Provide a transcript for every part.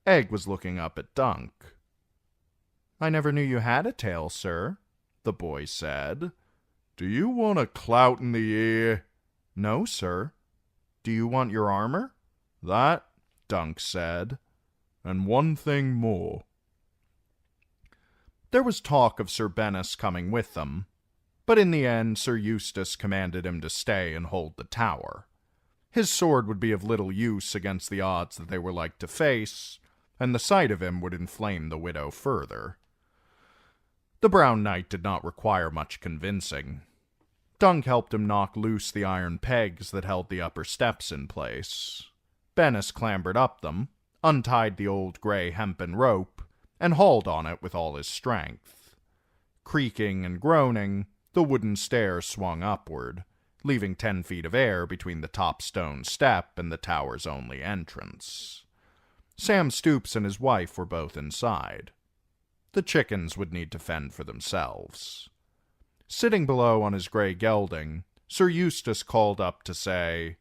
Egg was looking up at Dunk. "I never knew you had a tail, sir," the boy said. "Do you want a clout in the ear?" "No, sir." "Do you want your armor?" "That," Dunk said. "And one thing more." There was talk of Sir Bennis coming with them, but in the end Sir Eustace commanded him to stay and hold the tower. His sword would be of little use against the odds that they were like to face, and the sight of him would inflame the widow further. The Brown Knight did not require much convincing. Dunk helped him knock loose the iron pegs that held the upper steps in place. Bennis clambered up them, untied the old gray hempen rope, and hauled on it with all his strength. Creaking and groaning, the wooden stair swung upward, leaving 10 feet of air between the top stone step and the tower's only entrance. Sam Stoops and his wife were both inside. The chickens would need to fend for themselves. Sitting below on his gray gelding, Sir Eustace called up to say,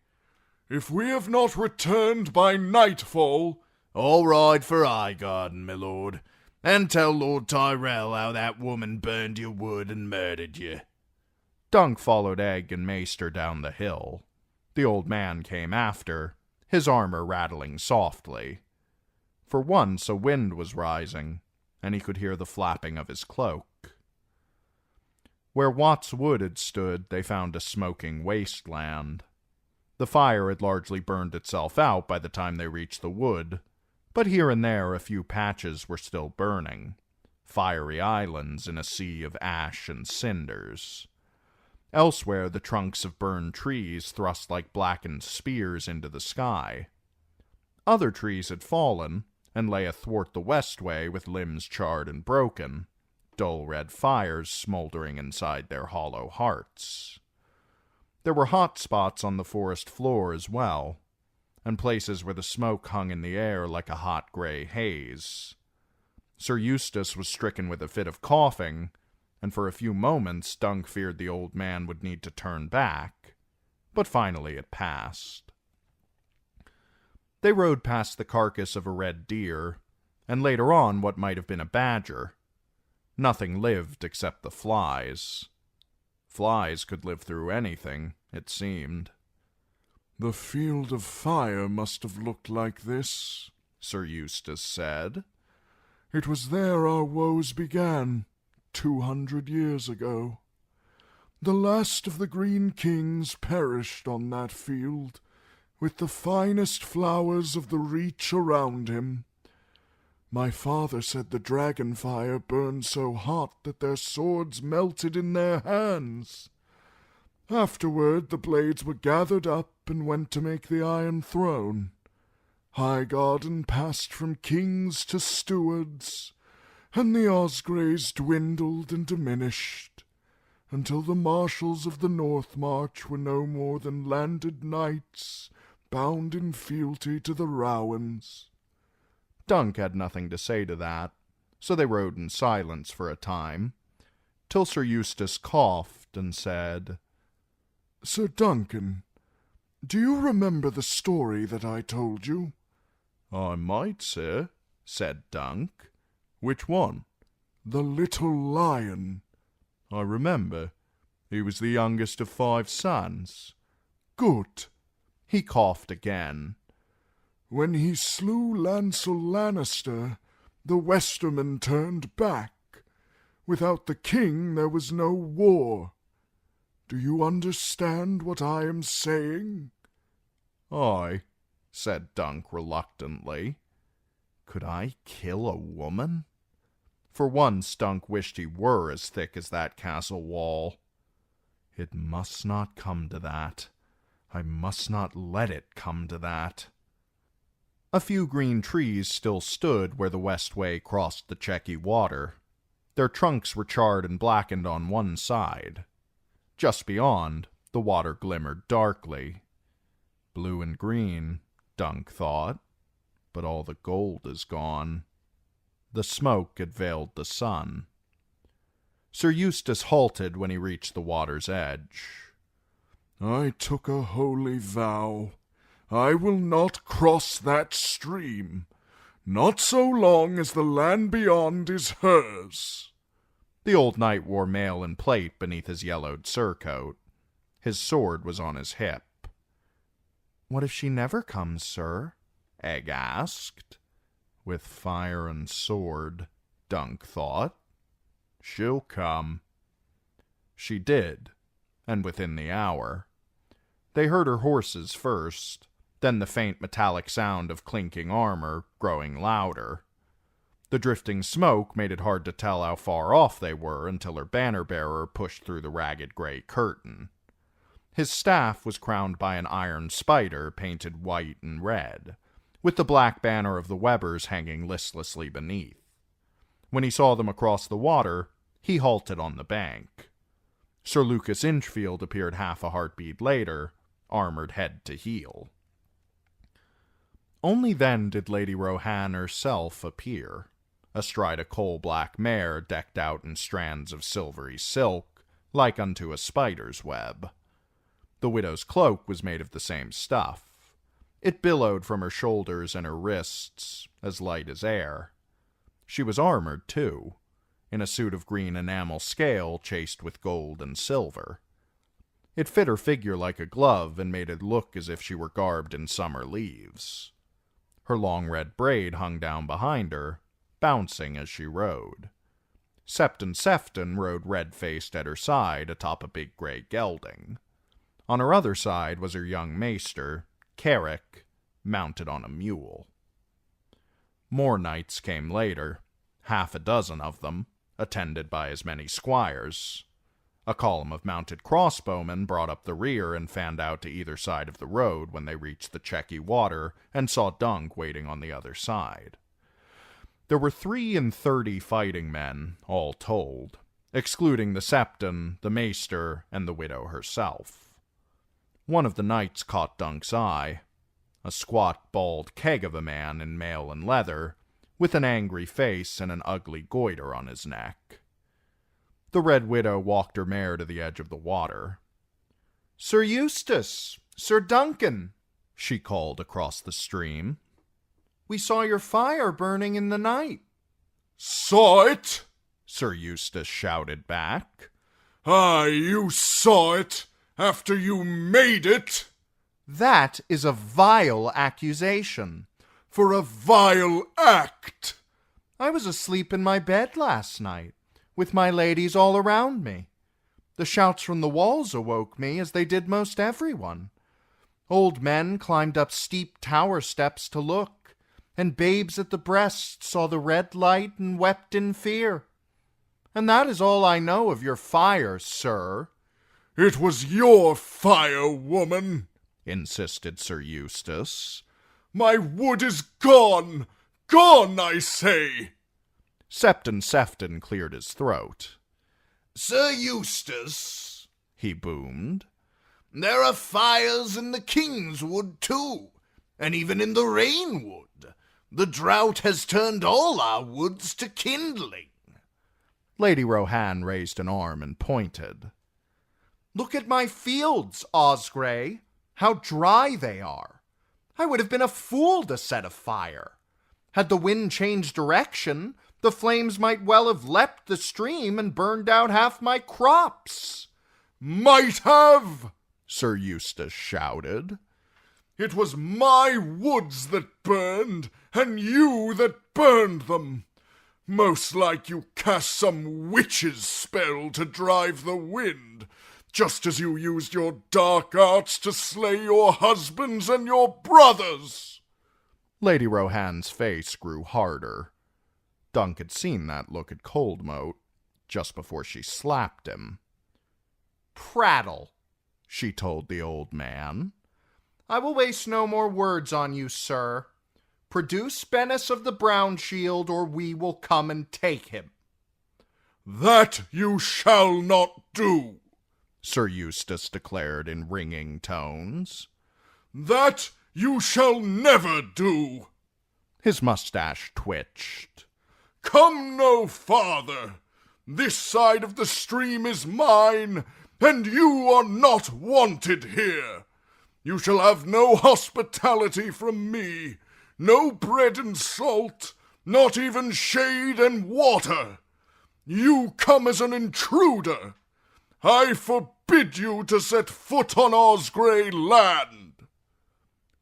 "If we have not returned by nightfall—" "All ride for Highgarden, my lord, and tell Lord Tyrell how that woman burned your wood and murdered you." Dunk followed Egg and Maester down the hill. The old man came after, his armor rattling softly. For once a wind was rising, and he could hear the flapping of his cloak. Where Watts Wood had stood, they found a smoking wasteland. The fire had largely burned itself out by the time they reached the wood, but here and there a few patches were still burning, fiery islands in a sea of ash and cinders. Elsewhere the trunks of burned trees thrust like blackened spears into the sky. Other trees had fallen, and lay athwart the westway with limbs charred and broken, dull red fires smoldering inside their hollow hearts. There were hot spots on the forest floor as well, and places where the smoke hung in the air like a hot gray haze. Sir Eustace was stricken with a fit of coughing, and for a few moments Dunk feared the old man would need to turn back, but finally it passed. They rode past the carcass of a red deer, and later on what might have been a badger. Nothing lived except the flies. Flies could live through anything, it seemed. "The field of fire must have looked like this," Sir Eustace said. "It was there our woes began, 200 years ago. The last of the Green Kings perished on that field, with the finest flowers of the Reach around him. My father said the dragon fire burned so hot that their swords melted in their hands. Afterward the blades were gathered up and went to make the Iron Throne. Highgarden passed from kings to stewards, and the Osgreys dwindled and diminished, until the marshals of the North March were no more than landed knights, bound in fealty to the Rowans." Dunk had nothing to say to that, so they rode in silence for a time, till Sir Eustace coughed and said, "Sir Duncan, do you remember the story that I told you?" "I might, sir," said Dunk. "Which one?" "The little lion." "I remember. He was the youngest of 5 sons." "Good." He coughed again. "When he slew Lancel Lannister, the Westermen turned back. Without the king there was no war. Do you understand what I am saying?" "Aye," said Dunk reluctantly. Could I kill a woman? For once Dunk wished he were as thick as that castle wall. It must not come to that. I must not let it come to that. A few green trees still stood where the westway crossed the Chequy water. Their trunks were charred and blackened on one side. Just beyond, the water glimmered darkly. Blue and green, Dunk thought, but all the gold is gone. The smoke had veiled the sun. Sir Eustace halted when he reached the water's edge. "I took a holy vow. I will not cross that stream. Not so long as the land beyond is hers. The old knight wore mail and plate beneath his yellowed surcoat. His sword was on his hip. "What if she never comes, sir?" Egg asked. With fire and sword, Dunk thought. "She'll come." She did, and within the hour. They heard her horses first, then the faint metallic sound of clinking armor growing louder. The drifting smoke made it hard to tell how far off they were until her banner-bearer pushed through the ragged gray curtain. His staff was crowned by an iron spider painted white and red, with the black banner of the Webbers hanging listlessly beneath. When he saw them across the water, he halted on the bank. Sir Lucas Inchfield appeared half a heartbeat later, armored head to heel. Only then did Lady Rohan herself appear, astride a coal-black mare decked out in strands of silvery silk, like unto a spider's web. The widow's cloak was made of the same stuff. It billowed from her shoulders and her wrists, as light as air. She was armored, too, in a suit of green enamel scale chased with gold and silver. It fit her figure like a glove and made it look as if she were garbed in summer leaves. Her long red braid hung down behind her, bouncing as she rode. Septon Sefton rode red-faced at her side atop a big gray gelding. On her other side was her young maester, Carrick, mounted on a mule. More knights came later, half a dozen of them, attended by as many squires. A column of mounted crossbowmen brought up the rear and fanned out to either side of the road when they reached the Chequy water and saw Dunk waiting on the other side. There were 33 fighting men, all told, excluding the Septon, the maester, and the widow herself. One of the knights caught Dunk's eye, a squat, bald keg of a man in mail and leather, with an angry face and an ugly goiter on his neck. The Red Widow walked her mare to the edge of the water. "Sir Eustace! Sir Duncan!" she called across the stream. "We saw your fire burning in the night." "Saw it?" Sir Eustace shouted back. "Aye, you saw it, after you made it." "That is a vile accusation." "For a vile act." "I was asleep in my bed last night, with my ladies all around me. The shouts from the walls awoke me, as they did most everyone. Old men climbed up steep tower steps to look, and babes at the breast saw the red light and wept in fear. And that is all I know of your fire, sir." "It was your fire, woman," insisted Sir Eustace. "My wood is gone! Gone, I say!" Septon Sefton cleared his throat. "Sir Eustace," he boomed, "there are fires in the King's Wood, too, and even in the Rainwood. The drought has turned all our woods to kindling." Lady Rohan raised an arm and pointed. "Look at my fields, Osgray. How dry they are. I would have been a fool to set a fire. Had the wind changed direction, the flames might well have leapt the stream and burned out half my crops." "Might have!" Sir Eustace shouted. "It was my woods that burned, and you that burned them. Most like you cast some witch's spell to drive the wind, just as you used your dark arts to slay your husbands and your brothers." Lady Rohan's face grew harder. Dunk had seen that look at Coldmoat just before she slapped him. "Prattle," she told the old man. "I will waste no more words on you, sir. Produce Bennis of the Brown Shield, or we will come and take him." "That you shall not do," Sir Eustace declared in ringing tones. "That you shall never do." His mustache twitched. "Come no farther. This side of the stream is mine, and you are not wanted here. You shall have no hospitality from me. No bread and salt, not even shade and water. You come as an intruder. I forbid you to set foot on Osgray land.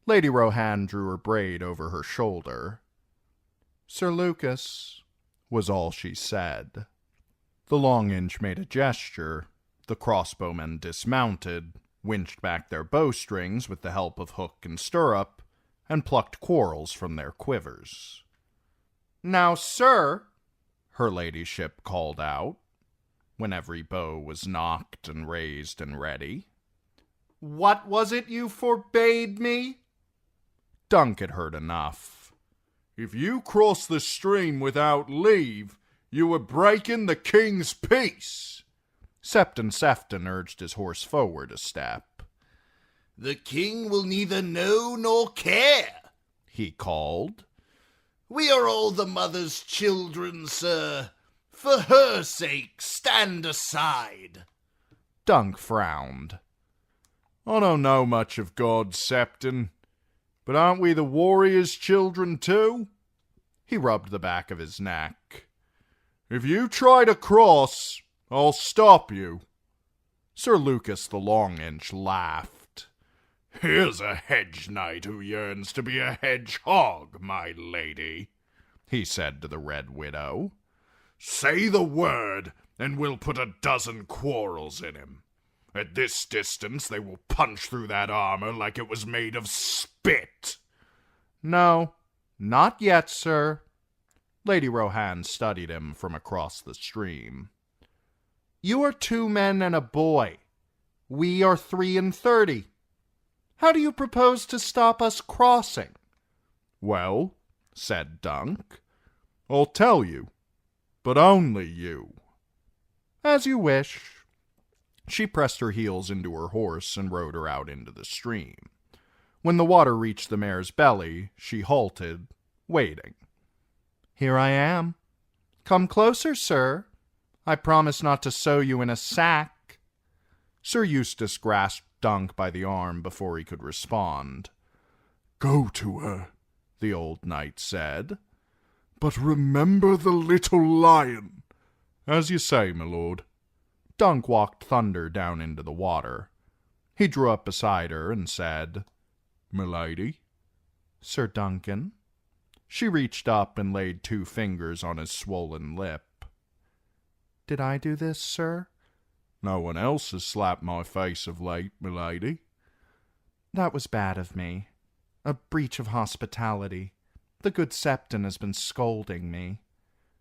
Lady Rohan drew her braid over her shoulder. Sir Lucas, was all she said. The Long Inch made a gesture. The crossbowmen dismounted, winched back their bowstrings with the help of hook and stirrup, and plucked quarrels from their quivers. "Now, sir," her ladyship called out, when every bow was knocked and raised and ready, "what was it you forbade me?" Dunk had heard enough. If you cross the stream without leave, you are breaking the king's peace. Septon Sefton urged his horse forward a step. "The king will neither know nor care," he called. "We are all the mother's children, sir. For her sake, stand aside." Dunk frowned. I don't know much of God, Septon, but aren't we the warriors' children too? He rubbed the back of his neck. If you try to cross, I'll stop you. Sir Lucas the Long Inch laughed. Here's a hedge knight who yearns to be a hedgehog, my lady, he said to the Red Widow. Say the word, and we'll put a dozen quarrels in him. At this distance, they will punch through that armor like it was made of spit. No, not yet, sir. Lady Rohan studied him from across the stream. You are 2 men and a boy. We are 33. How do you propose to stop us crossing? Well, said Dunk, I'll tell you, but only you. As you wish. She pressed her heels into her horse and rode her out into the stream. When the water reached the mare's belly, she halted, waiting. Here I am. Come closer, sir. I promise not to sew you in a sack. Sir Eustace grasped Dunk by the arm before he could respond. Go to her, the old knight said. But remember the little lion. As you say, my lord. Dunk walked Thunder down into the water. He drew up beside her and said, "Milady?" "Sir Duncan." She reached up and laid 2 fingers on his swollen lip. Did I do this, sir? No one else has slapped my face of late, milady. That was bad of me. A breach of hospitality. The good Septon has been scolding me.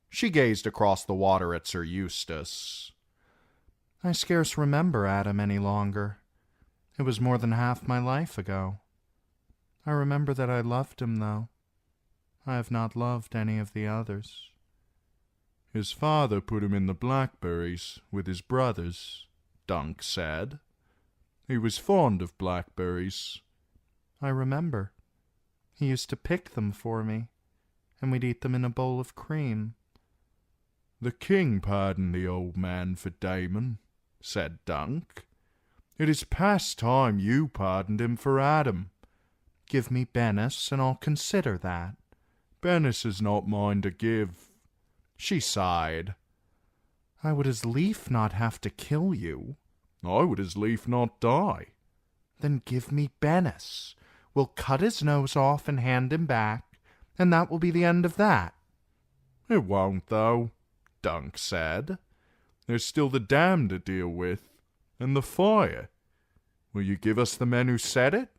She gazed across the water at Sir Eustace. I scarce remember Adam any longer. It was more than half my life ago. I remember that I loved him, though. I have not loved any of the others. His father put him in the blackberries with his brothers, Dunk said. He was fond of blackberries. I remember. He used to pick them for me, and we'd eat them in a bowl of cream. The king pardoned the old man for Damon, said Dunk. It is past time you pardoned him for Adam. Give me Bennis, and I'll consider that. Bennis is not mine to give. She sighed. I would as lief not have to kill you. I would as lief not die. Then give me Bennis. We'll cut his nose off and hand him back, and that will be the end of that. It won't, though, Dunk said. There's still the dam to deal with, and the fire. Will you give us the men who set it?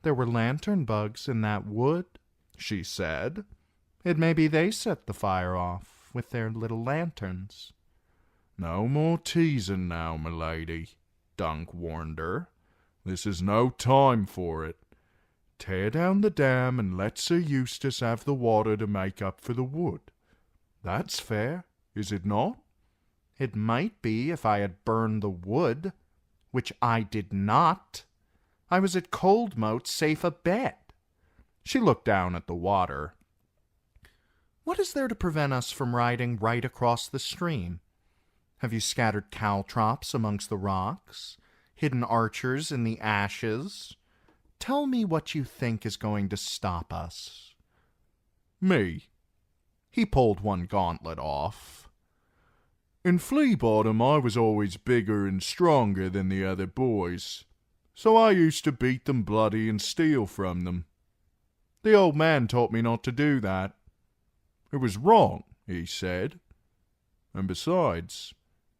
There were lantern bugs in that wood, she said. It may be they set the fire off with their little lanterns. No more teasing now, milady, Dunk warned her. This is no time for it. Tear down the dam and let Sir Eustace have the water to make up for the wood. That's fair, is it not? It might be if I had burned the wood, which I did not. I was at Coldmoat safe abed. She looked down at the water. What is there to prevent us from riding right across the stream? Have you scattered caltrops amongst the rocks, hidden archers in the ashes? Tell me what you think is going to stop us. Me. He pulled one gauntlet off. In Flea Bottom, I was always bigger and stronger than the other boys, so I used to beat them bloody and steal from them. The old man taught me not to do that. It was wrong, he said. And besides,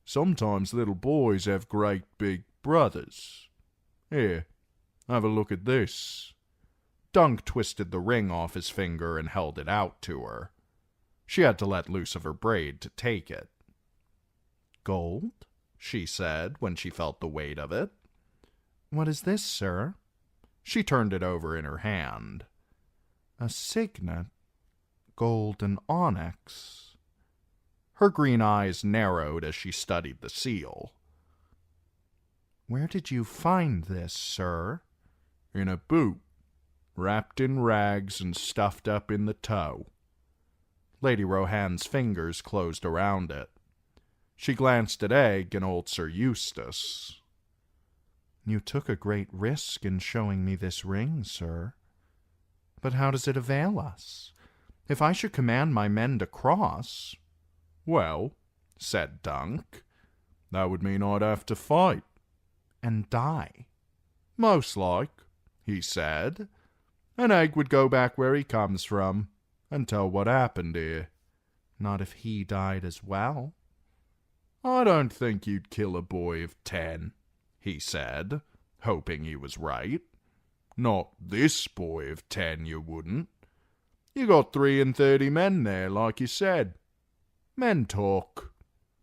sometimes little boys have great big brothers. Here, have a look at this. Dunk twisted the ring off his finger and held it out to her. She had to let loose of her braid to take it. Gold? She said when she felt the weight of it. What is this, sir? She turned it over in her hand. A signet, gold and onyx. Her green eyes narrowed as she studied the seal. Where did you find this, sir? In a boot, wrapped in rags and stuffed up in the toe. Lady Rohan's fingers closed around it. She glanced at Egg and old Sir Eustace. You took a great risk in showing me this ring, sir. But how does it avail us? If I should command my men to cross... Well, said Dunk, that would mean I'd have to fight. And die. Most like, he said. And Egg would go back where he comes from and tell what happened here. Not if he died as well. I don't think you'd kill a boy of 10, he said, hoping he was right. Not this boy of 10, you wouldn't. You got 33 men there, like you said. Men talk.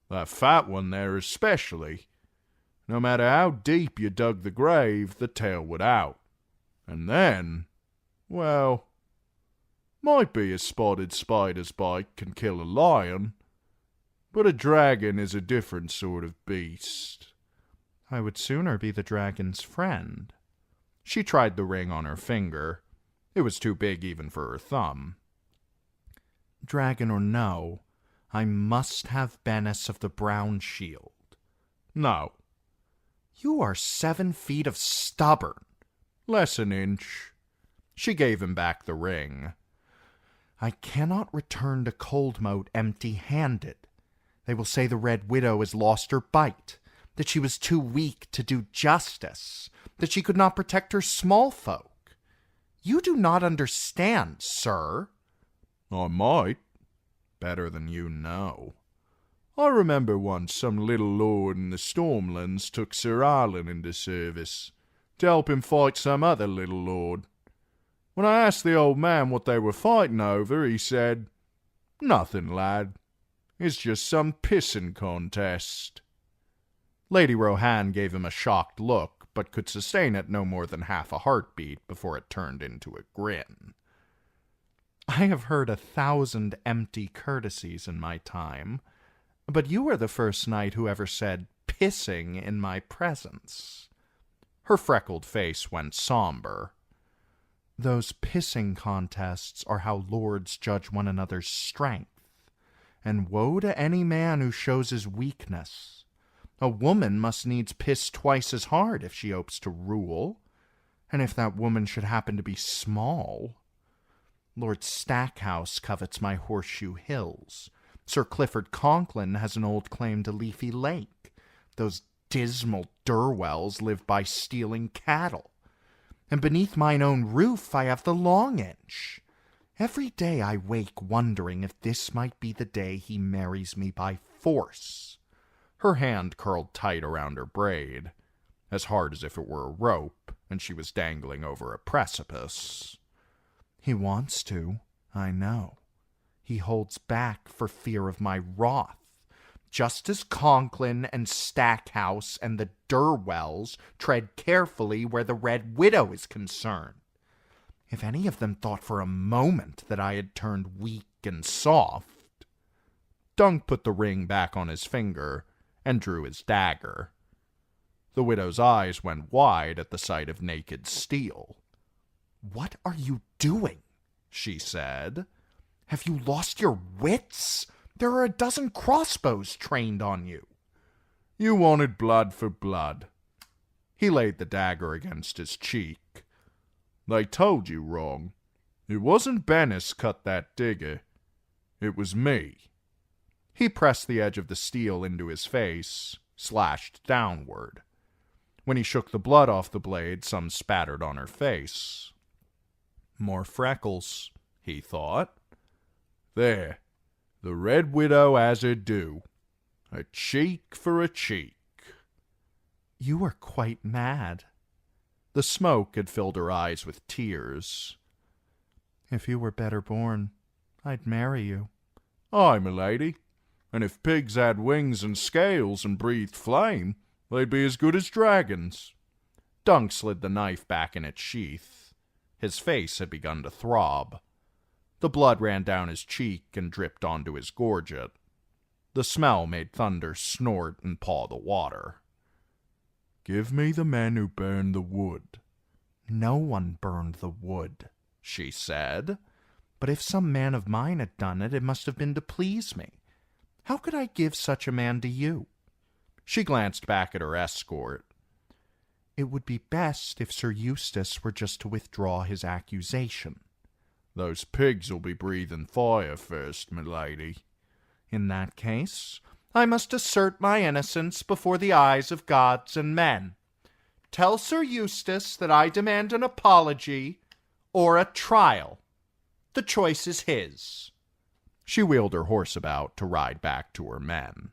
That fat one there especially. No matter how deep you dug the grave, the tail would out. And then, well, might be a spotted spider's bite can kill a lion, but a dragon is a different sort of beast. I would sooner be the dragon's friend. She tried the ring on her finger. It was too big even for her thumb. Dragon or no, I must have Bennis of the Brown Shield. No. You are 7 feet of stubborn. Less an inch. She gave him back the ring. I cannot return to Coldmoat empty-handed. They will say the Red Widow has lost her bite, that she was too weak to do justice, that she could not protect her small folk. You do not understand, sir. I might. Better than you know. I remember once some little lord in the Stormlands took Sir Arlen into service to help him fight some other little lord. When I asked the old man what they were fighting over, he said, "Nothing, lad. It's just some pissing contest." Lady Rohan gave him a shocked look, but could sustain it no more than half a heartbeat before it turned into a grin. I have heard 1,000 empty courtesies in my time, but you are the first knight who ever said pissing in my presence. Her freckled face went somber. Those pissing contests are how lords judge one another's strength, and woe to any man who shows his weakness. A woman must needs piss twice as hard if she hopes to rule, and if that woman should happen to be small. Lord Stackhouse covets my Horseshoe Hills. Sir Clifford Conklin has an old claim to Leafy Lake. Those dismal Durwells live by stealing cattle. And beneath mine own roof I have the Long Inch. Every day I wake wondering if this might be the day he marries me by force. Her hand curled tight around her braid, as hard as if it were a rope, and she was dangling over a precipice. He wants to, I know. He holds back for fear of my wrath, just as Conklin and Stackhouse and the Durwells tread carefully where the Red Widow is concerned. If any of them thought for a moment that I had turned weak and soft... Dunk put the ring back on his finger and drew his dagger. The widow's eyes went wide at the sight of naked steel. "What are you doing?" she said. "Have you lost your wits? There are 12 crossbows trained on you." You wanted blood for blood. He laid the dagger against his cheek. They told you wrong. It wasn't Bennis cut that digger. It was me." He pressed the edge of the steel into his face, slashed downward. When he shook the blood off the blade, some spattered on her face. More freckles, he thought. There, the Red Widow has her due. A cheek for a cheek. You are quite mad. The smoke had filled her eyes with tears. If you were better born, I'd marry you. Aye, milady. And if pigs had wings and scales and breathed flame, they'd be as good as dragons. Dunk slid the knife back in its sheath. His face had begun to throb. The blood ran down his cheek and dripped onto his gorget. The smell made Thunder snort and paw the water. Give me the men who burned the wood. No one burned the wood, she said. But if some man of mine had done it, it must have been to please me. How could I give such a man to you? She glanced back at her escort. It would be best if Sir Eustace were just to withdraw his accusation. Those pigs will be breathing fire first, milady. In that case, I must assert my innocence before the eyes of gods and men. Tell Sir Eustace that I demand an apology or a trial. The choice is his. She wheeled her horse about to ride back to her men.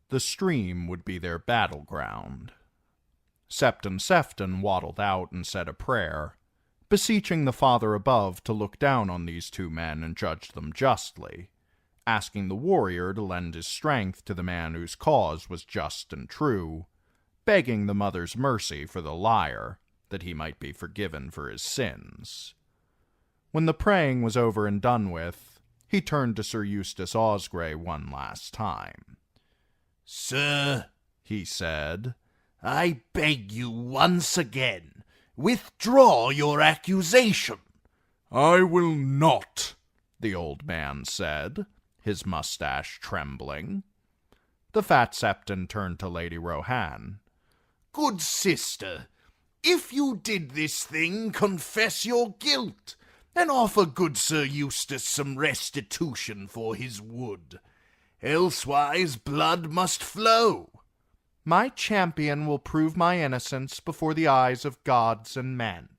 The stream would be their battleground. Septon Sefton waddled out and said a prayer, beseeching the Father above to look down on these two men and judge them justly, asking the warrior to lend his strength to the man whose cause was just and true, begging the mother's mercy for the liar, that he might be forgiven for his sins. When the praying was over and done with, he turned to Sir Eustace Osgrey one last time. "Sir," he said, "I beg you once again, withdraw your accusation." I will not, the old man said, his mustache trembling. The fat Septon turned to Lady Rohan. "Good sister, if you did this thing, confess your guilt, and offer good Sir Eustace some restitution for his wood. Elsewise blood must flow." My champion will prove my innocence before the eyes of gods and men.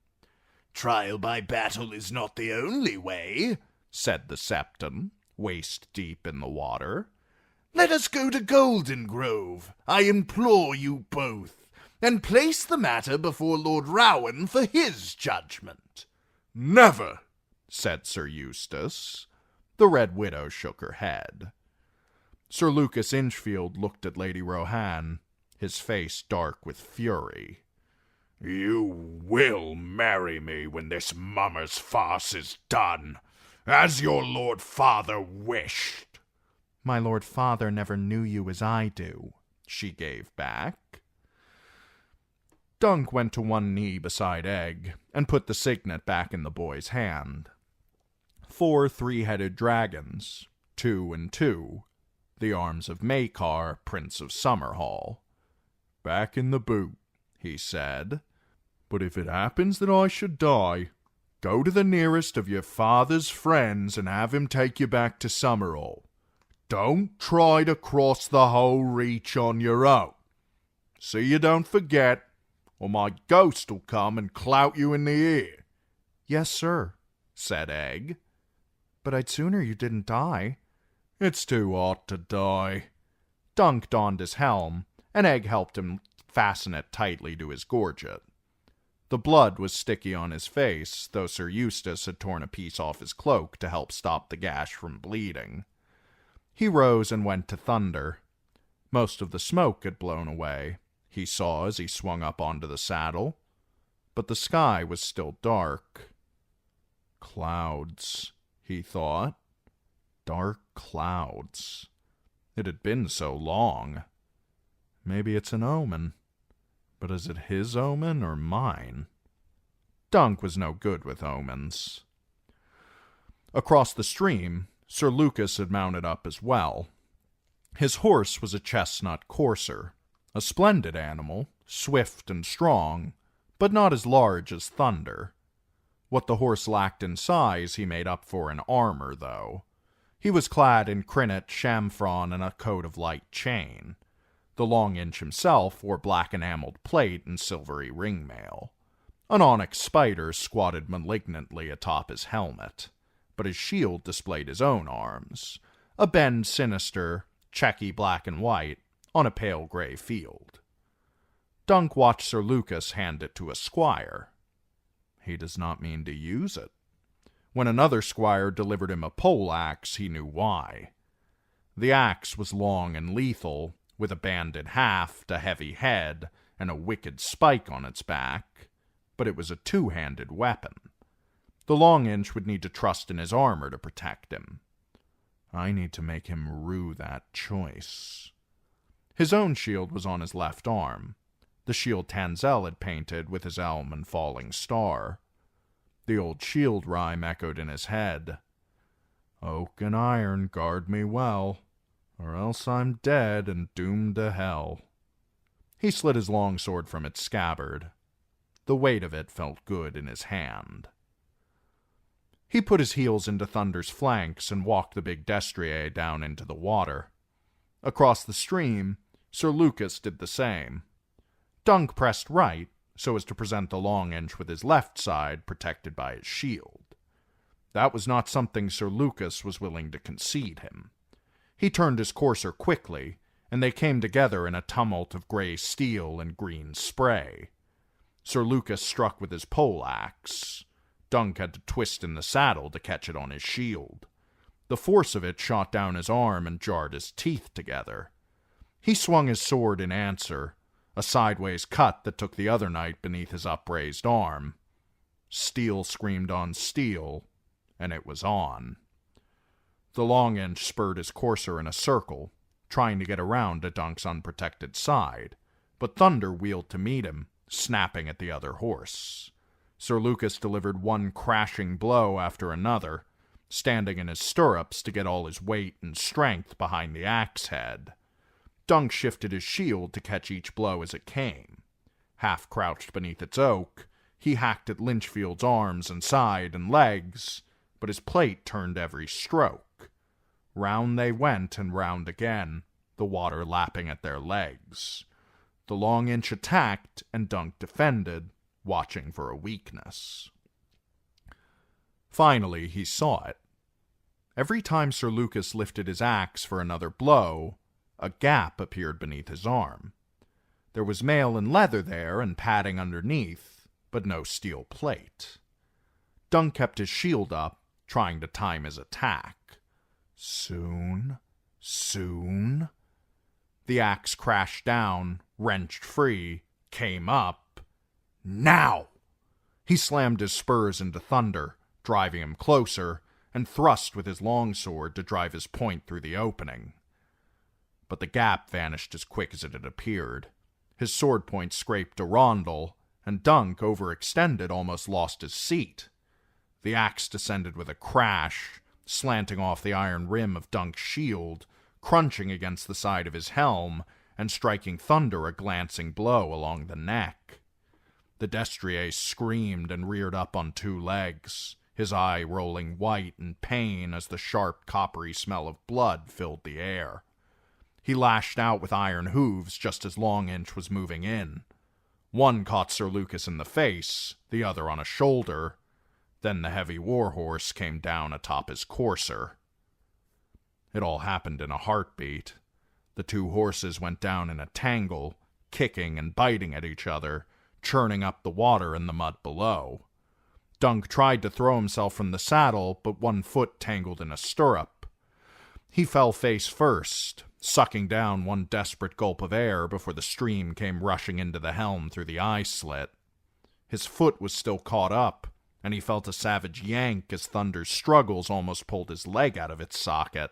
"Trial by battle is not the only way," said the Septon, waist deep in the water. "Let us go to Golden Grove, I implore you both, and place the matter before Lord Rowan for his judgment." never, said Sir Eustace. The Red Widow shook her head. Sir Lucas Inchfield looked at Lady Rohan, his face dark with fury. You will marry me when this mummer's farce is done, as your Lord Father wished. My Lord Father never knew you as I do, she gave back. Dunk went to one knee beside Egg and put the signet back in the boy's hand. 4 three-headed dragons, 2 and 2, the arms of Maekar, Prince of Summerhall. Back in the boot, he said. But if it happens that I should die, go to the nearest of your father's friends and have him take you back to Summerhall. Don't try to cross the whole reach on your own. See you don't forget, or my ghost'll come and clout you in the ear. Yes, sir, said Egg. But I'd sooner you didn't die. It's too hot to die. Dunk donned his helm, and Egg helped him fasten it tightly to his gorget. The blood was sticky on his face, though Sir Eustace had torn a piece off his cloak to help stop the gash from bleeding. He rose and went to Thunder. Most of the smoke had blown away, he saw as he swung up onto the saddle, but the sky was still dark. Clouds, he thought. Dark clouds. It had been so long. Maybe it's an omen. But is it his omen or mine? Dunk was no good with omens. Across the stream, Sir Lucas had mounted up as well. His horse was a chestnut courser, a splendid animal, swift and strong, but not as large as Thunder. What the horse lacked in size he made up for in armor, though. He was clad in crinnet, chamfron, and a coat of light chain. The Long Inch himself wore black enameled plate and silvery ringmail. An onyx spider squatted malignantly atop his helmet, but his shield displayed his own arms, a bend sinister, checky black and white, on a pale gray field. Dunk watched Sir Lucas hand it to a squire. He does not mean to use it. When another squire delivered him a pole-axe, he knew why. The axe was long and lethal, with a banded haft, a heavy head, and a wicked spike on its back, but it was a two-handed weapon. The Long Inch would need to trust in his armor to protect him. I need to make him rue that choice. His own shield was on his left arm, the shield Tanzel had painted with his elm and falling star. The old shield rhyme echoed in his head. Oak and iron guard me well, or else I'm dead and doomed to hell. He slid his longsword from its scabbard. The weight of it felt good in his hand. He put his heels into Thunder's flanks and walked the big destrier down into the water. Across the stream, Sir Lucas did the same. Dunk pressed right, so as to present the Long Inch with his left side protected by his shield. That was not something Sir Lucas was willing to concede him. He turned his courser quickly, and they came together in a tumult of gray steel and green spray. Sir Lucas struck with his pole-axe. Dunk had to twist in the saddle to catch it on his shield. The force of it shot down his arm and jarred his teeth together. He swung his sword in answer, a sideways cut that took the other knight beneath his upraised arm. Steel screamed on steel, and it was on. The Long Inch spurred his courser in a circle, trying to get around to Dunk's unprotected side, but Thunder wheeled to meet him, snapping at the other horse. Sir Lucas delivered one crashing blow after another, standing in his stirrups to get all his weight and strength behind the axe head. Dunk shifted his shield to catch each blow as it came. Half crouched beneath its oak, he hacked at Linchfield's arms and side and legs, but his plate turned every stroke. Round they went and round again, the water lapping at their legs. The Long Inch attacked, and Dunk defended, watching for a weakness. Finally, he saw it. Every time Sir Lucas lifted his axe for another blow, a gap appeared beneath his arm. There was mail and leather there and padding underneath, but no steel plate. Dunk kept his shield up, trying to time his attack. Soon. The axe crashed down, wrenched free, came up. Now! He slammed his spurs into Thunder, driving him closer, and thrust with his longsword to drive his point through the opening. But the gap vanished as quick as it had appeared. His sword point scraped a rondel, and Dunk, overextended, almost lost his seat. The axe descended with a crash, slanting off the iron rim of Dunk's shield, crunching against the side of his helm, and striking Thunder a glancing blow along the neck. The destrier screamed and reared up on two legs, his eye rolling white in pain as the sharp, coppery smell of blood filled the air. He lashed out with iron hooves just as Long Inch was moving in. One caught Sir Lucas in the face, the other on a shoulder. Then the heavy warhorse came down atop his courser. It all happened in a heartbeat. The two horses went down in a tangle, kicking and biting at each other, churning up the water in the mud below. Dunk tried to throw himself from the saddle, but one foot tangled in a stirrup. He fell face first, sucking down one desperate gulp of air before the stream came rushing into the helm through the eye slit. His foot was still caught up, and he felt a savage yank as Thunder's struggles almost pulled his leg out of its socket.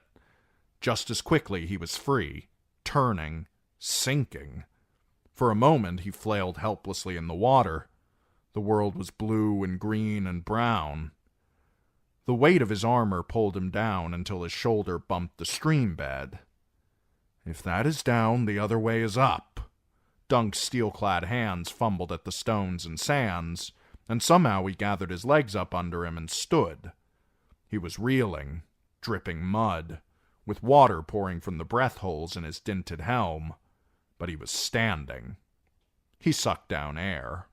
Just as quickly he was free, turning, sinking. For a moment he flailed helplessly in the water. The world was blue and green and brown. The weight of his armor pulled him down until his shoulder bumped the stream bed. If that is down, the other way is up. Dunk's steel-clad hands fumbled at the stones and sands, and somehow he gathered his legs up under him and stood. He was reeling, dripping mud, with water pouring from the breath holes in his dinted helm, but he was standing. He sucked down air.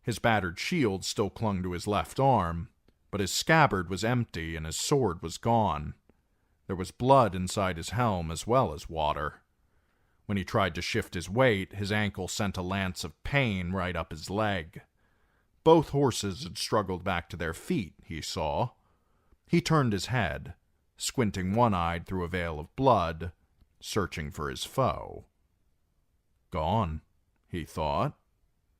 His battered shield still clung to his left arm, but his scabbard was empty and his sword was gone. There was blood inside his helm as well as water. When he tried to shift his weight, his ankle sent a lance of pain right up his leg. Both horses had struggled back to their feet, he saw. He turned his head, squinting one-eyed through a veil of blood, searching for his foe. Gone, he thought.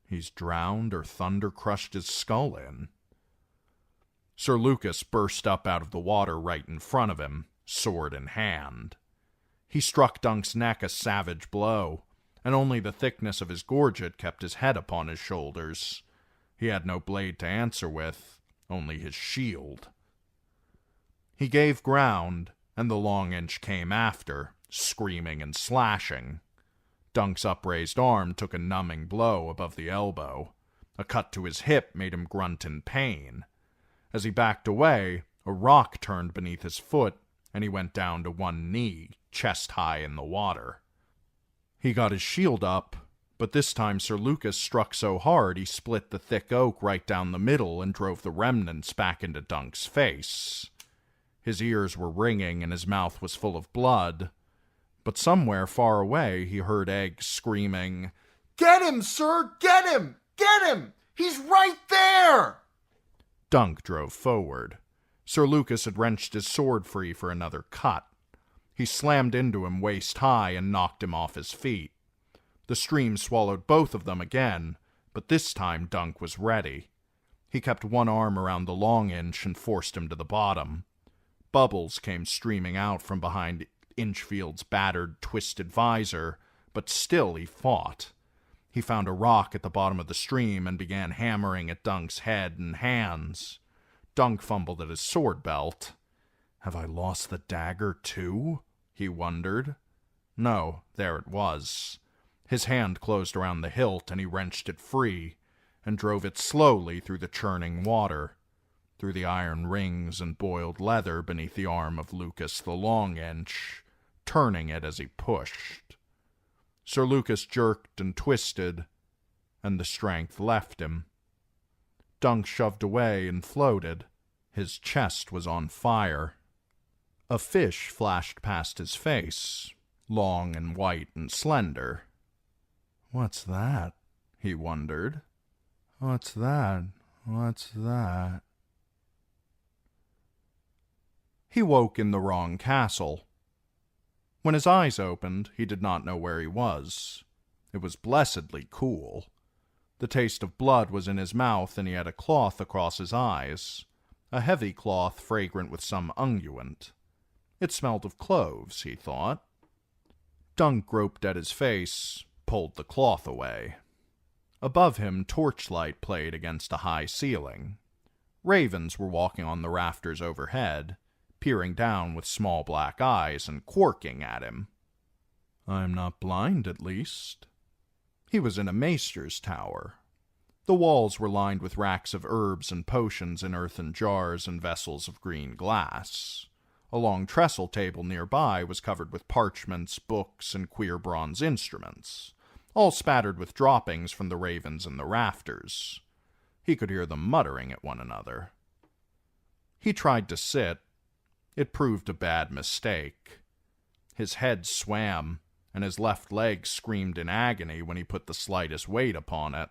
He's drowned or thunder crushed his skull in. Sir Lucas burst up out of the water right in front of him, sword in hand. He struck Dunk's neck a savage blow, and only the thickness of his gorget kept his head upon his shoulders. He had no blade to answer with, only his shield. He gave ground, and the long inch came after, screaming and slashing. Dunk's upraised arm took a numbing blow above the elbow. A cut to his hip made him grunt in pain. As he backed away, a rock turned beneath his foot, and he went down to one knee, chest high in the water. He got his shield up, but this time Sir Lucas struck so hard he split the thick oak right down the middle and drove the remnants back into Dunk's face. His ears were ringing and his mouth was full of blood, but somewhere far away he heard Egg screaming, "Get him, sir! Get him! Get him! He's right there!" Dunk drove forward. Sir Lucas had wrenched his sword free for another cut. He slammed into him waist high and knocked him off his feet. The stream swallowed both of them again, but this time Dunk was ready. He kept one arm around the long inch and forced him to the bottom. Bubbles came streaming out from behind Inchfield's battered, twisted visor, but still he fought. He found a rock at the bottom of the stream and began hammering at Dunk's head and hands. Dunk fumbled at his sword belt. Have I lost the dagger too? He wondered. No, there it was. His hand closed around the hilt and he wrenched it free and drove it slowly through the churning water, through the iron rings and boiled leather beneath the arm of Lucas the Long Inch, turning it as he pushed. Sir Lucas jerked and twisted, and the strength left him. Dunk shoved away and floated. His chest was on fire. A fish flashed past his face, long and white and slender. What's that? He wondered. What's that? What's that? He woke in the wrong castle. When his eyes opened, he did not know where he was. It was blessedly cool. The taste of blood was in his mouth, and he had a cloth across his eyes, a heavy cloth fragrant with some unguent. It smelled of cloves, he thought. Dunk groped at his face, pulled the cloth away. Above him, torchlight played against a high ceiling. Ravens were walking on the rafters overhead, peering down with small black eyes and quarking at him. I'm not blind, at least. He was in a maester's tower. The walls were lined with racks of herbs and potions in earthen jars and vessels of green glass. A long trestle table nearby was covered with parchments, books, and queer bronze instruments, all spattered with droppings from the ravens in the rafters. He could hear them muttering at one another. He tried to sit. It proved a bad mistake. His head swam, and his left leg screamed in agony when he put the slightest weight upon it.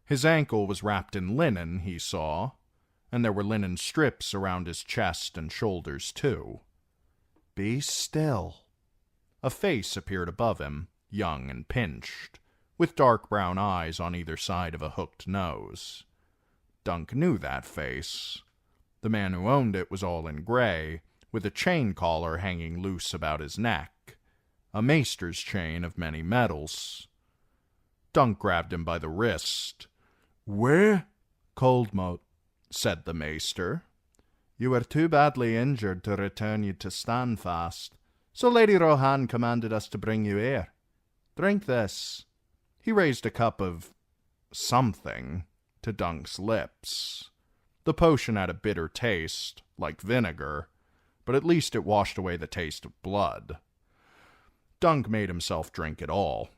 His ankle was wrapped in linen, he saw, and there were linen strips around his chest and shoulders, too. Be still. A face appeared above him, young and pinched, with dark brown eyes on either side of a hooked nose. Dunk knew that face. The man who owned it was all in gray, with a chain collar hanging loose about his neck, a maester's chain of many metals. Dunk grabbed him by the wrist. Where? Coldmoat, said the maester. You were too badly injured to return you to Standfast, so Lady Rohan commanded us to bring you here. Drink this." He raised a cup of something to Dunk's lips. The potion had a bitter taste, like vinegar, but at least it washed away the taste of blood. Dunk made himself drink it all.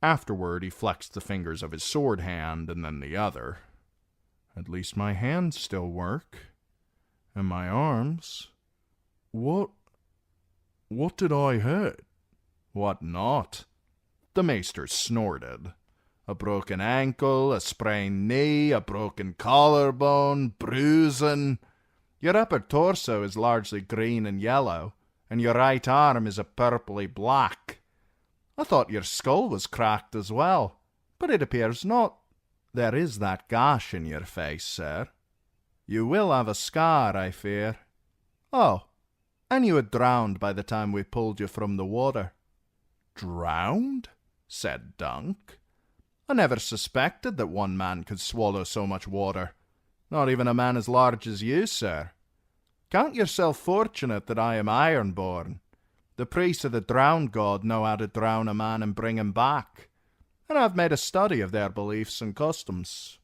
Afterward, he flexed the fingers of his sword hand and then the other. "At least my hands still work. And my arms. What did I hurt?" "What not?" The maester snorted. "A broken ankle, a sprained knee, a broken collarbone, bruising. Your upper torso is largely green and yellow, and your right arm is a purpley black. I thought your skull was cracked as well, but it appears not. There is that gash in your face, sir. You will have a scar, I fear. Oh, and you had drowned by the time we pulled you from the water." "Drowned?" said Dunk. "I never suspected that one man could swallow so much water. Not even a man as large as you, sir. Count yourself fortunate that I am iron-born. The priests of the drowned god know how to drown a man and bring him back, and I've made a study of their beliefs and customs."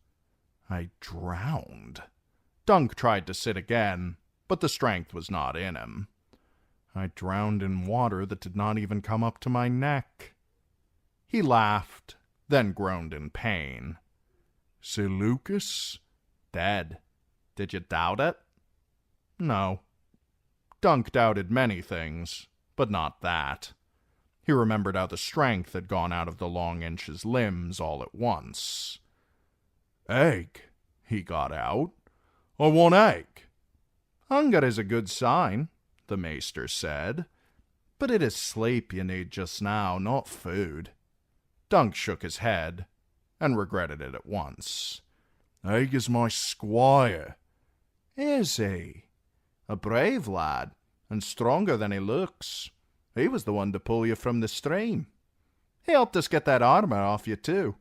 "I drowned?" Dunk tried to sit again, but the strength was not in him. "I drowned in water that did not even come up to my neck." He laughed, then groaned in pain. "Seleucus?" "Dead. Did you doubt it?" No. Dunk doubted many things, but not that. He remembered how the strength had gone out of the Long Inch's limbs all at once. "Egg," he got out. "I want egg." "Hunger is a good sign," the maester said. "But it is sleep you need just now, not food." Dunk shook his head, and regretted it at once. "Egg is my squire." "Is he? A brave lad, and stronger than he looks. He was the one to pull you from the stream. He helped us get that armor off you, too,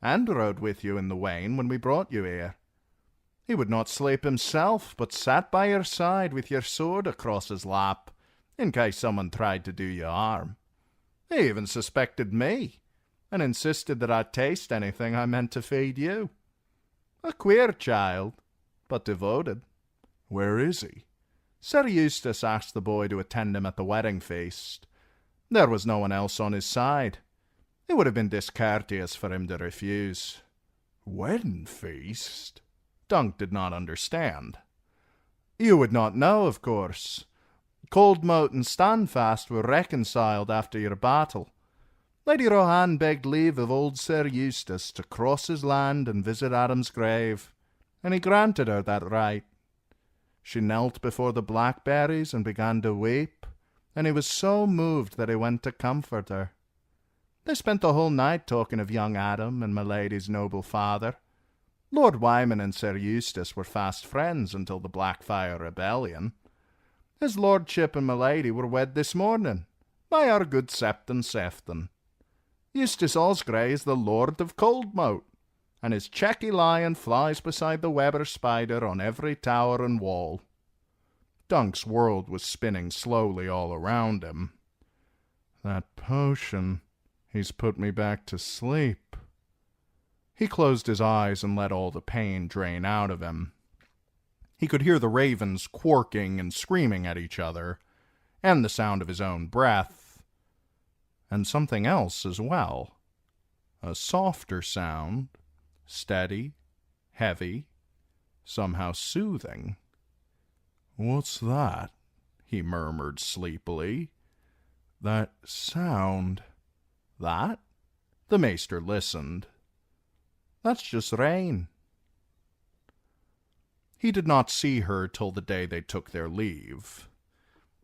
and rode with you in the wain when we brought you here. He would not sleep himself, but sat by your side with your sword across his lap, in case someone tried to do you harm. He even suspected me, and insisted that I taste anything I meant to feed you. A queer child, but devoted." "Where is he?" "Sir Eustace asked the boy to attend him at the wedding feast. There was no one else on his side. It would have been discourteous for him to refuse." "Wedding feast?" Dunk did not understand. "You would not know, of course. Coldmoat and Standfast were reconciled after your battle. Lady Rohan begged leave of old Sir Eustace to cross his land and visit Adam's grave, and he granted her that right. She knelt before the blackberries and began to weep, and he was so moved that he went to comfort her. They spent the whole night talking of young Adam and my lady's noble father. Lord Wyman and Sir Eustace were fast friends until the Blackfire Rebellion. His lordship and my lady were wed this morning by our good Septon Sefton. Eustace Osgrey is the Lord of Coldmoat, and his checky lion flies beside the Weber spider on every tower and wall." Dunk's world was spinning slowly all around him. "That potion, he's put me back to sleep." He closed his eyes and let all the pain drain out of him. He could hear the ravens quarking and screaming at each other, and the sound of his own breath, and something else as well. A softer sound, steady, heavy, somehow soothing. "What's that?" he murmured sleepily. "That sound." "That?" The maester listened. "That's just rain." He did not see her till the day they took their leave.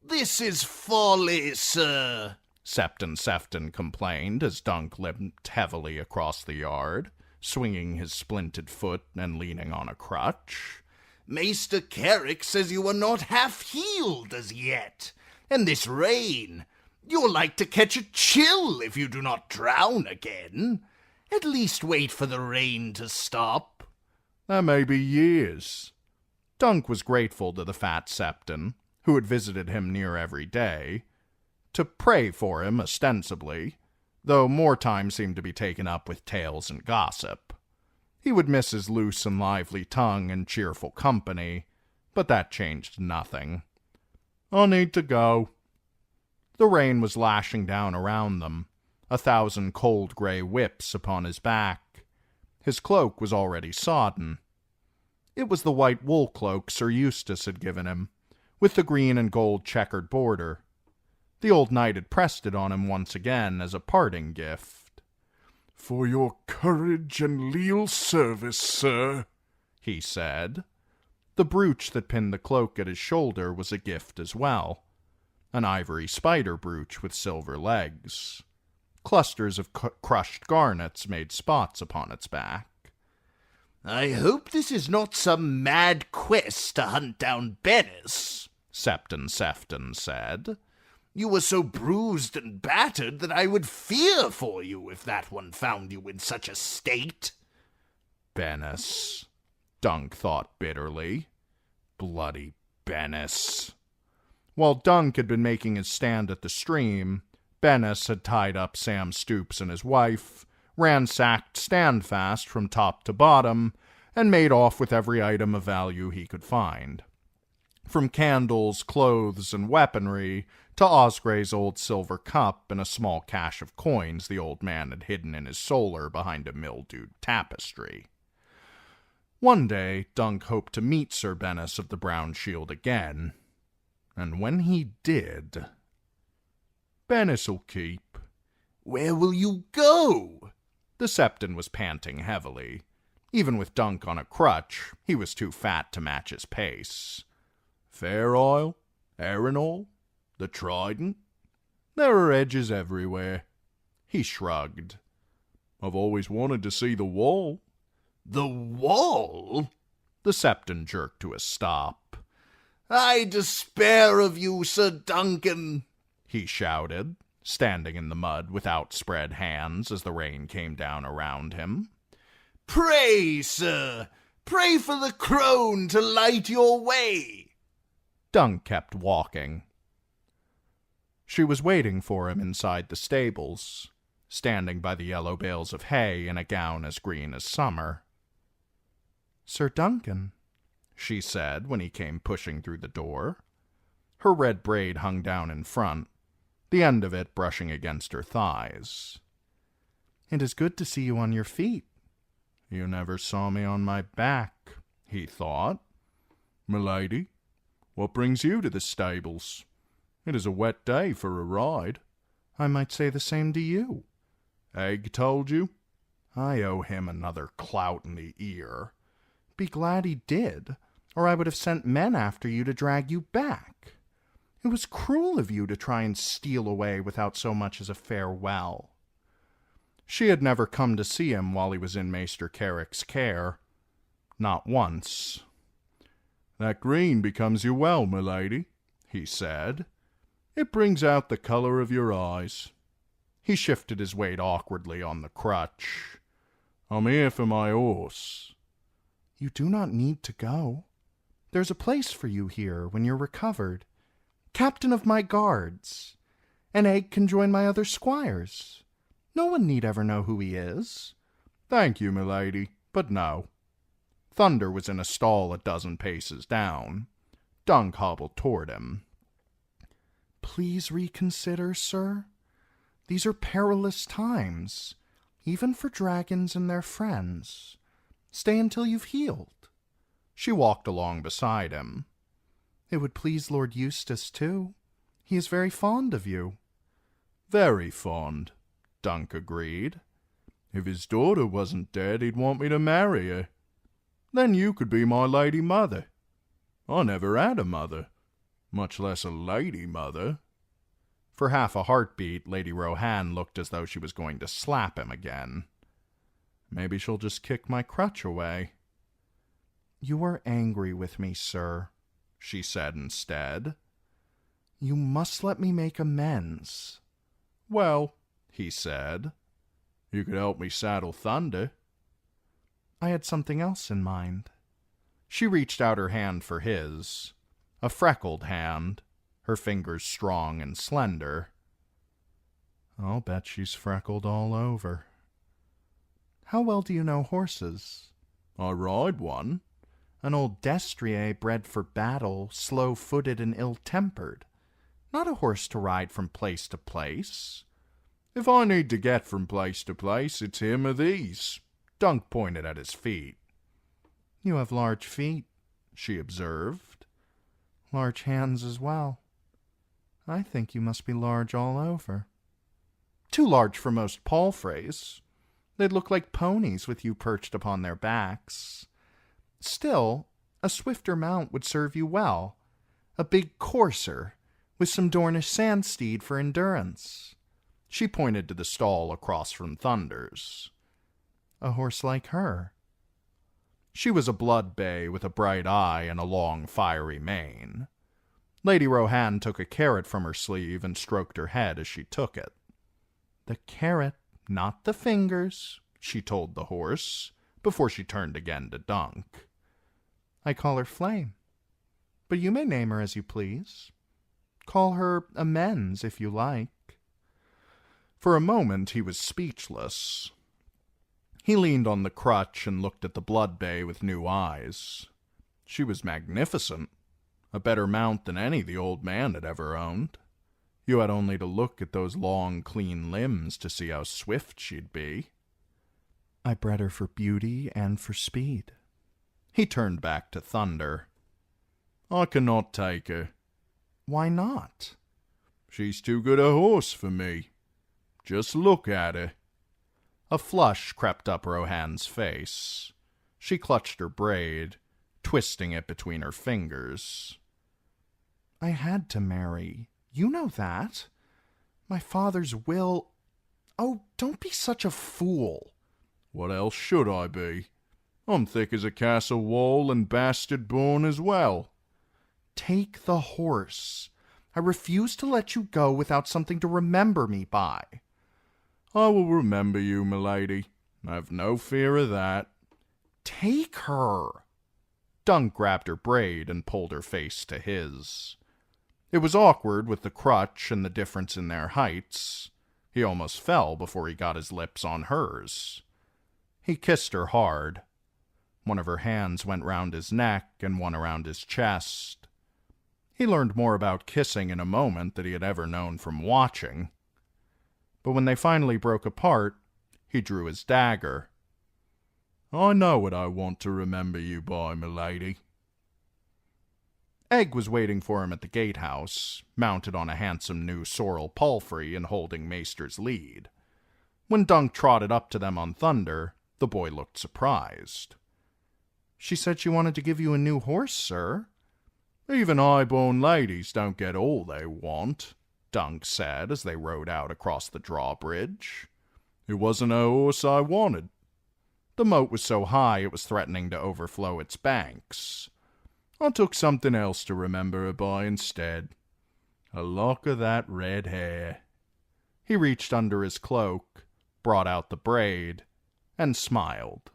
"This is folly, sir," Septon Sefton complained as Dunk limped heavily across the yard, swinging his splinted foot and leaning on a crutch. "Maester Carrick says you are not half healed as yet, and this rain, you're like to catch a chill if you do not drown again. At least wait for the rain to stop." "That may be years." Dunk was grateful to the fat Septon, who had visited him near every day, to pray for him ostensibly, though more time seemed to be taken up with tales and gossip. He would miss his loose and lively tongue and cheerful company, but that changed nothing. "I need to go." The rain was lashing down around them, 1,000 cold gray whips upon his back. His cloak was already sodden. It was the white wool cloak Sir Eustace had given him, with the green and gold checkered border. The old knight had pressed it on him once again as a parting gift. "For your courage and leal service, sir," he said. The brooch that pinned the cloak at his shoulder was a gift as well. An ivory spider brooch with silver legs. Clusters of crushed garnets made spots upon its back. "I hope this is not some mad quest to hunt down Bennis," Septon Sefton said. "You were so bruised and battered that I would fear for you if that one found you in such a state." Bennis, Dunk thought bitterly. Bloody Bennis. While Dunk had been making his stand at the stream, Bennis had tied up Sam Stoops and his wife, ransacked Standfast from top to bottom, and made off with every item of value he could find. From candles, clothes, and weaponry, to Osgrey's old silver cup and a small cache of coins the old man had hidden in his solar behind a mildewed tapestry. One day, Dunk hoped to meet Sir Bennis of the Brown Shield again, and when he did... "Bennis'll keep." "Where will you go?" The Septon was panting heavily. Even with Dunk on a crutch, he was too fat to match his pace. "Fair Isle, Harrenhal, the Trident. There are edges everywhere." He shrugged. "I've always wanted to see the Wall." "The Wall?" The Septon jerked to a stop. "I despair of you, Sir Duncan," he shouted, standing in the mud with outspread hands as the rain came down around him. "Pray, sir, pray for the crone to light your way." Dunk kept walking. She was waiting for him inside the stables, standing by the yellow bales of hay in a gown as green as summer. "Sir Duncan," she said when he came pushing through the door. Her red braid hung down in front, the end of it brushing against her thighs. "It is good to see you on your feet." "You never saw me on my back," he thought. "Milady, what brings you to the stables? It is a wet day for a ride." "I might say the same to you." "Egg told you?" I owe him another clout in the ear. Be glad he did, or I would have sent men after you to drag you back. It was cruel of you to try and steal away without so much as a farewell." She had never come to see him while he was in Maester Carrick's care. Not once. "That green becomes you well, milady," he said. "It brings out the color of your eyes." He shifted his weight awkwardly on the crutch. "I'm here for my horse." "You do not need to go. There's a place for you here when you're recovered. Captain of my guards. An egg can join my other squires. No one need ever know who he is." "Thank you, milady, but no." Thunder was in a stall a dozen paces down. Dunk hobbled toward him. "Please reconsider, sir. These are perilous times, even for dragons and their friends. Stay until you've healed." She walked along beside him. "It would please Lord Eustace, too. He is very fond of you." "Very fond," Dunk agreed. "If his daughter wasn't dead, he'd want me to marry her. Then you could be my lady mother. I never had a mother, much less a lady mother." For half a heartbeat, Lady Rohan looked as though she was going to slap him again. "Maybe she'll just kick my crutch away." "You are angry with me, sir," she said instead. "You must let me make amends." "Well," he said, "you could help me saddle Thunder." "I had something else in mind." She reached out her hand for his, a freckled hand, her fingers strong and slender. I'll bet she's freckled all over. How well do you know horses? I ride one. An old destrier bred for battle, slow-footed and ill-tempered. Not a horse to ride from place to place. If I need to get from place to place, it's him or these. Dunk pointed at his feet. You have large feet, she observed. Large hands as well. I think you must be large all over. Too large for most palfreys. They'd look like ponies with you perched upon their backs. Still, a swifter mount would serve you well. A big courser, with some Dornish sandsteed for endurance. She pointed to the stall across from Thunder's. A horse like her. She was a blood bay with a bright eye and a long, fiery mane. Lady Rohan took a carrot from her sleeve and stroked her head as she took it. The carrot, not the fingers, she told the horse, before she turned again to Dunk. I call her Flame, but you may name her as you please. Call her Amends if you like. For a moment he was speechless. He leaned on the crutch and looked at the blood bay with new eyes. She was magnificent, a better mount than any the old man had ever owned. You had only to look at those long, clean limbs to see how swift she'd be. I bred her for beauty and for speed. He turned back to Thunder. I cannot take her. Why not? She's too good a horse for me. Just look at her. A flush crept up Rohan's face. She clutched her braid, twisting it between her fingers. I had to marry. You know that. My father's will... Oh, don't be such a fool. What else should I be? I'm thick as a castle wall and bastard-born as well. Take the horse. I refuse to let you go without something to remember me by. I will remember you, milady. I've no fear of that. Take her. Dunk grabbed her braid and pulled her face to his. It was awkward with the crutch and the difference in their heights. He almost fell before he got his lips on hers. He kissed her hard. One of her hands went round his neck and one around his chest. He learned more about kissing in a moment than he had ever known from watching. But when they finally broke apart, he drew his dagger. I know what I want to remember you by, milady. Egg was waiting for him at the gatehouse, mounted on a handsome new sorrel palfrey and holding Maester's lead. When Dunk trotted up to them on Thunder, the boy looked surprised. She said she wanted to give you a new horse, sir. Even high-born ladies don't get all they want, Dunk said as they rode out across the drawbridge. It wasn't a horse I wanted. The moat was so high it was threatening to overflow its banks. I took something else to remember her by instead. A lock of that red hair. He reached under his cloak, brought out the braid, and smiled.